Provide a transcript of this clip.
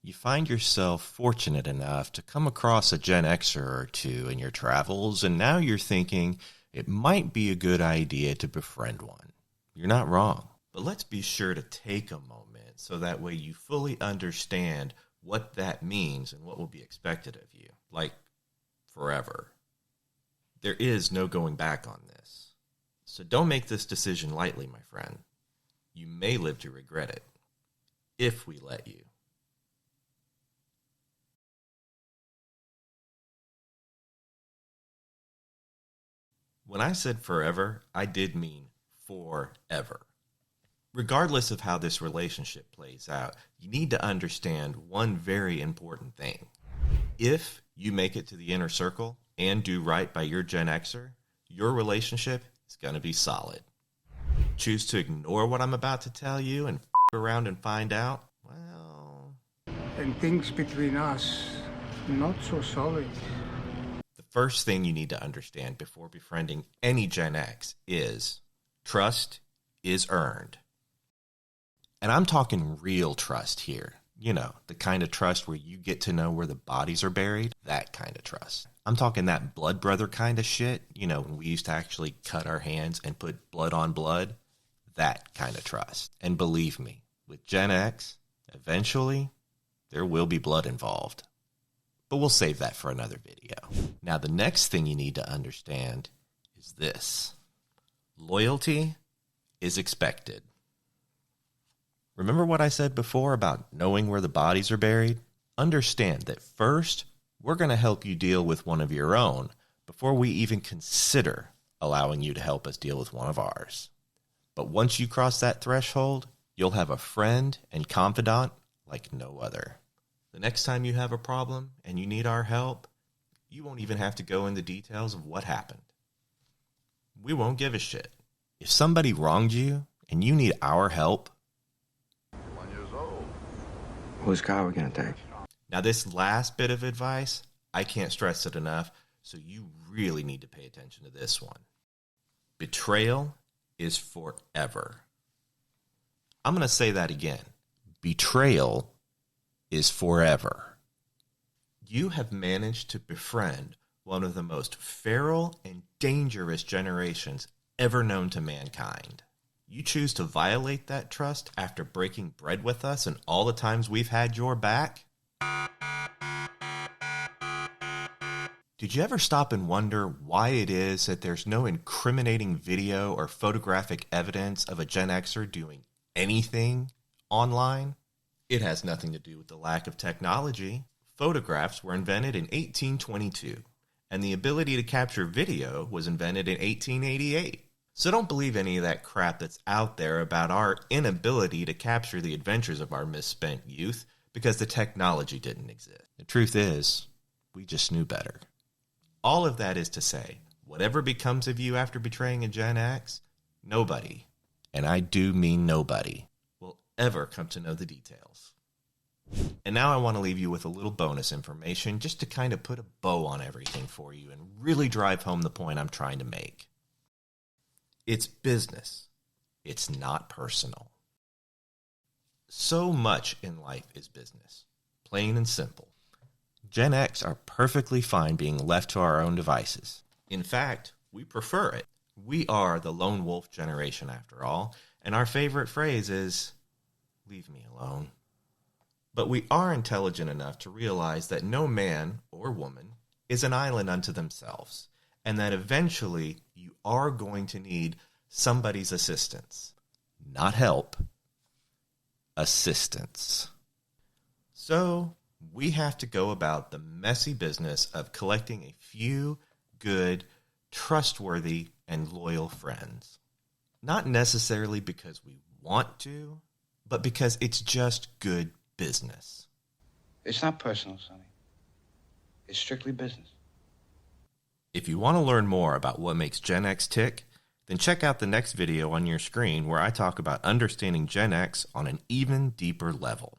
You find yourself fortunate enough to come across a Gen Xer or two in your travels, and now you're thinking it might be a good idea to befriend one. You're not wrong. But let's be sure to take a moment so that way you fully understand what that means and what will be expected of you. Like, forever. There is no going back on this. So don't make this decision lightly, my friend. You may live to regret it, if we let you. When I said forever, I did mean forever. Regardless of how this relationship plays out, you need to understand one very important thing. If you make it to the inner circle and do right by your Gen Xer, your relationship is going to be solid. Choose to ignore what I'm about to tell you and around and find out, well... And things between us, not so solid. The first thing you need to understand before befriending any Gen X is trust is earned. And I'm talking real trust here. You know, the kind of trust where you get to know where the bodies are buried, that kind of trust. I'm talking that blood brother kind of shit, you know, when we used to actually cut our hands and put blood on blood, that kind of trust. And believe me, with Gen X, eventually, there will be blood involved. But we'll save that for another video. Now, the next thing you need to understand is this. Loyalty is expected. Remember what I said before about knowing where the bodies are buried? Understand that first, we're going to help you deal with one of your own before we even consider allowing you to help us deal with one of ours. But once you cross that threshold, you'll have a friend and confidant like no other. The next time you have a problem and you need our help, you won't even have to go into details of what happened. We won't give a shit. If somebody wronged you and you need our help, whose car are we going to take? Now, this last bit of advice, I can't stress it enough, so you really need to pay attention to this one. Betrayal is forever. I'm going to say that again. Betrayal is forever. You have managed to befriend one of the most feral and dangerous generations ever known to mankind. You choose to violate that trust after breaking bread with us and all the times we've had your back? Did you ever stop and wonder why it is that there's no incriminating video or photographic evidence of a Gen Xer doing anything online? It has nothing to do with the lack of technology. Photographs were invented in 1822, and the ability to capture video was invented in 1888. So don't believe any of that crap that's out there about our inability to capture the adventures of our misspent youth because the technology didn't exist. The truth is, we just knew better. All of that is to say, whatever becomes of you after betraying a Gen X, nobody, and I do mean nobody, will ever come to know the details. And now I want to leave you with a little bonus information just to kind of put a bow on everything for you and really drive home the point I'm trying to make. It's business. It's not personal. So much in life is business, plain and simple. Gen X are perfectly fine being left to our own devices. In fact, we prefer it. We are the lone wolf generation after all, and our favorite phrase is, leave me alone. But we are intelligent enough to realize that no man or woman is an island unto themselves, and that eventually you are going to need somebody's assistance. Not help, assistance. So we have to go about the messy business of collecting a few good, trustworthy, and loyal friends. Not necessarily because we want to, but because it's just good business. It's not personal, Sonny. It's strictly business. If you want to learn more about what makes Gen X tick, then check out the next video on your screen where I talk about understanding Gen X on an even deeper level.